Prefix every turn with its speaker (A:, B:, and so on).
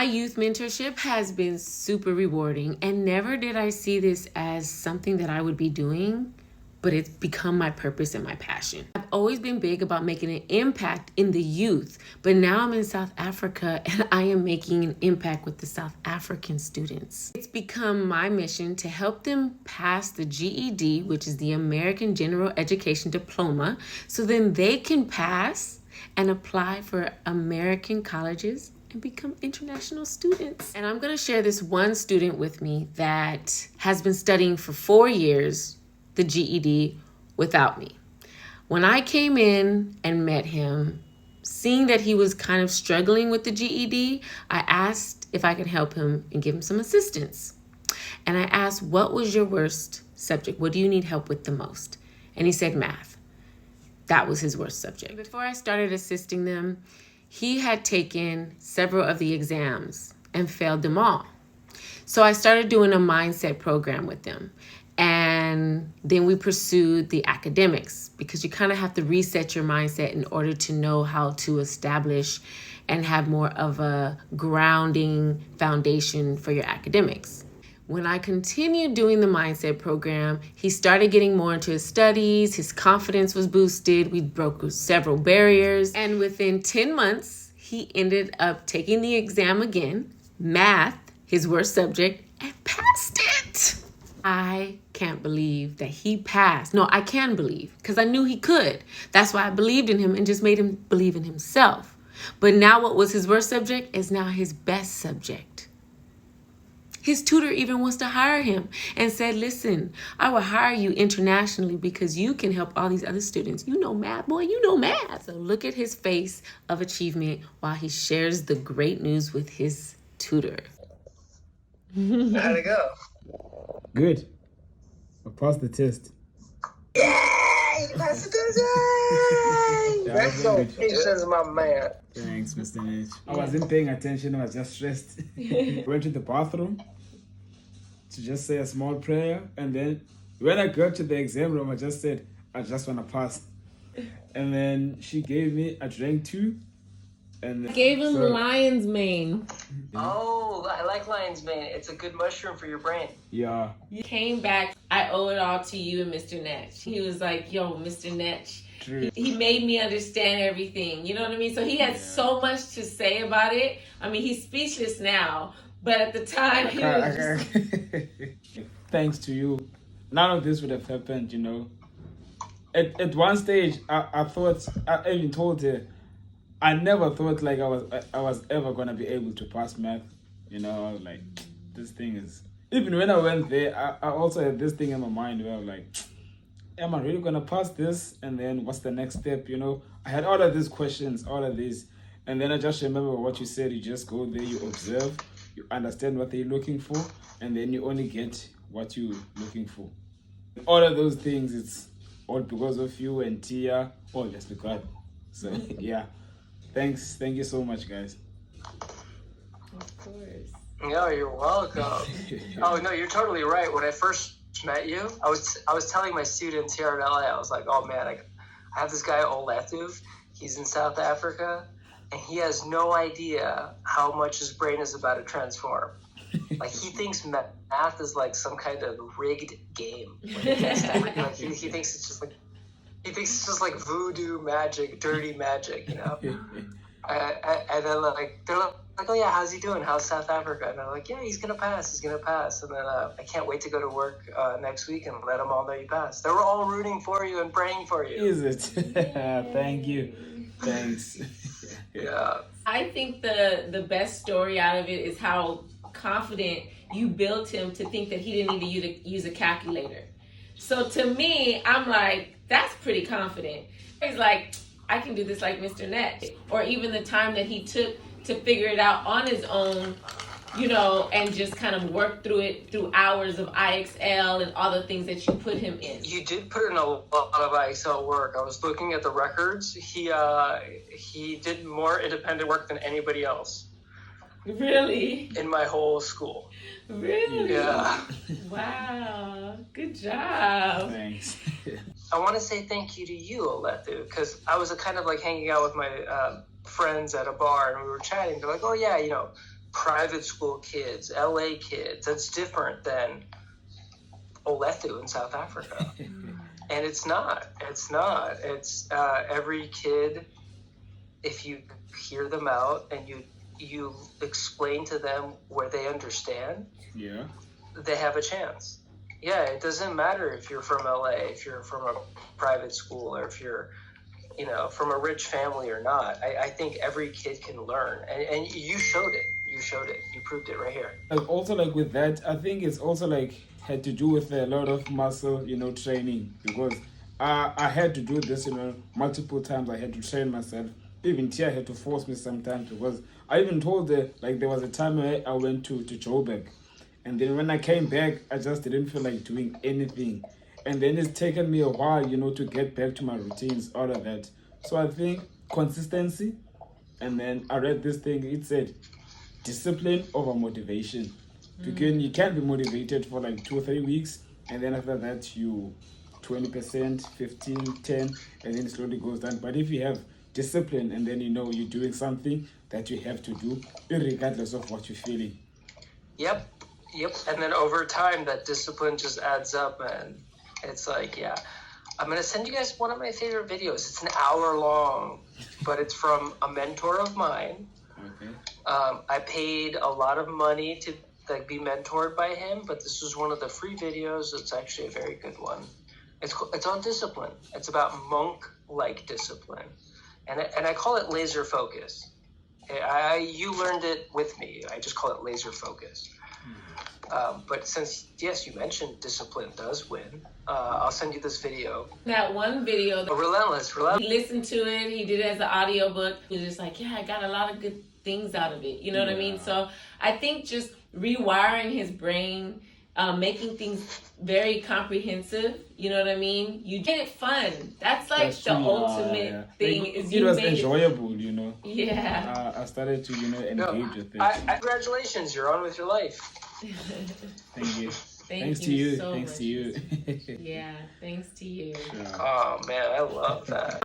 A: My youth mentorship has been super rewarding, and never did I see this as something that I would be doing, but it's become my purpose and my passion. I've always been big about making an impact in the youth, but now I'm in South Africa and I am making an impact with the South African students. It's become my mission to help them pass the GED, which is the American General Education Diploma, so then they can pass and apply for American colleges and become international students. And I'm gonna share this one student with me that has been studying for 4 years, the GED, without me. When I came in and met him, seeing that he was kind of struggling with the GED, I asked if I could help him and give him some assistance. And I asked, what was your worst subject? What do you need help with the most? And he said math. That was his worst subject. Before I started assisting them, he had taken several of the exams and failed them all. So I started doing a mindset program with them. And then we pursued the academics, because you kind of have to reset your mindset in order to know how to establish and have more of a grounding foundation for your academics. When I continued doing the mindset program, he started getting more into his studies, his confidence was boosted, we broke several barriers, and within 10 months, he ended up taking the exam again, math, his worst subject, and passed it. I can't believe that he passed. No, I can believe, because I knew he could. That's why I believed in him and just made him believe in himself. But now what was his worst subject is now his best subject. His tutor even wants to hire him and said, listen, I will hire you internationally because you can help all these other students. You know math, boy, you know math. So look at his face of achievement while he shares the great news with his tutor.
B: How'd it go?
C: Good. I passed the test.
B: Yay! You passed the test!
C: Yeah,
B: Let's go. Patience, my man.
C: Thanks, Mr. Nate. I wasn't paying attention. I was just stressed. Went to the bathroom to just say a small prayer. And then when I got to the exam room, I just said, I just want to pass. And then she gave me a drink too. And
A: Gave him lion's mane.
B: Oh, I like lion's mane. It's a good mushroom for your brain.
C: Yeah.
A: You came back, I owe it all to you and Mr. Netch. He was like, yo, Mr. Netch. He made me understand everything. You know what I mean? So he had so much to say about it. I mean, he's speechless now. But at the time, he was just...
C: Thanks to you. None of this would have happened, you know. At one stage, I thought, I even told her, I never thought like I was ever gonna be able to pass math. You know, I was like, this thing is. Even when I went there, I also had this thing in my mind where I was like, am I really gonna pass this? And then what's the next step? You know, I had all of these questions, all of these, and then I just remember what you said. You just go there, you observe, you understand what they're looking for, and then you only get what you're looking for. All of those things, it's all because of you and Tia, all just because. So yeah. Thanks. Thank you so much, guys.
A: Of course.
B: No, you're welcome. Oh, no, you're totally right. When I first met you, I was telling my students here in LA, I was like, oh, man, I have this guy, M.O.D.E.L. He's in South Africa, and he has no idea how much his brain is about to transform. Like, he thinks math is like some kind of rigged game. Like, he thinks it's just like, he thinks it's just like voodoo magic, dirty magic, you know? And then like, they're like, oh yeah, how's he doing? How's South Africa? And I'm like, yeah, he's going to pass. And then I can't wait to go to work next week and let them all know you passed. They were all rooting for you and praying for you.
C: Is it? Thank you. Thanks.
B: Yeah.
A: I think the best story out of it is how confident you built him to think that he didn't need to use a calculator. So to me, I'm like, that's pretty confident. He's like, I can do this like Mr. Netch. Or even the time that he took to figure it out on his own, you know, and just kind of work through it through hours of IXL and all the things that you put him in.
B: You did put in a lot of IXL work. I was looking at the records. He did more independent work than anybody else.
A: Really?
B: In my whole school.
A: Really?
B: Yeah.
A: Wow. Good job.
C: Thanks.
B: I want to say thank you to you, M.O.D.E.L, because I was kind of like hanging out with my friends at a bar and we were chatting. They're like, oh yeah, you know, private school kids, LA kids. That's different than M.O.D.E.L in South Africa. And it's not. It's every kid, if you hear them out and you explain to them where they understand,
C: Yeah.
B: they have a chance. Yeah, it doesn't matter if you're from LA, if you're from a private school, or if you're, from a rich family or not. I think every kid can learn. And you showed it. You proved it right here.
C: And also, like with that, I think it's also like had to do with a lot of muscle, training, because I had to do this, multiple times. I had to train myself. Even Tia had to force me sometimes, because I even told her, like, there was a time I went to Joburg, and then when I came back, I just didn't feel like doing anything. And then it's taken me a while, to get back to my routines, all of that. So I think consistency, and then I read this thing, it said, discipline over motivation. Because you can be motivated for like 2 or 3 weeks, and then after that you 20%, 15, 10, and then it slowly goes down. But if you have discipline, and then you're doing something that you have to do, regardless of what you're feeling.
B: Yep. And then over time, that discipline just adds up, and it's like, yeah. I'm going to send you guys one of my favorite videos. It's an hour long, but it's from a mentor of mine.
C: Okay.
B: I paid a lot of money to be mentored by him, but this was one of the free videos. It's actually a very good one. It's on discipline. It's about monk-like discipline, and I call it laser focus. You learned it with me. I just call it laser focus. But since, yes, you mentioned discipline does win, I'll send you this video.
A: That one video,
B: Relentless.
A: He listened to it, he did it as an audiobook. He was just like, yeah, I got a lot of good things out of it. You know what I mean? So I think just rewiring his brain, making things very comprehensive, you know what I mean? You made it fun. That's like
C: That's
A: the
C: true.
A: ultimate thing.
C: Like,
A: is
C: it
A: you
C: was
A: made
C: enjoyable,
A: Yeah.
C: I started to, engage with it.
B: Congratulations, you're on with your life.
C: Thank you.
A: Thanks
C: to you.
A: so
C: Thanks
A: much.
C: to you.
A: Yeah, thanks to you.
C: Yeah.
B: Oh, man, I love that.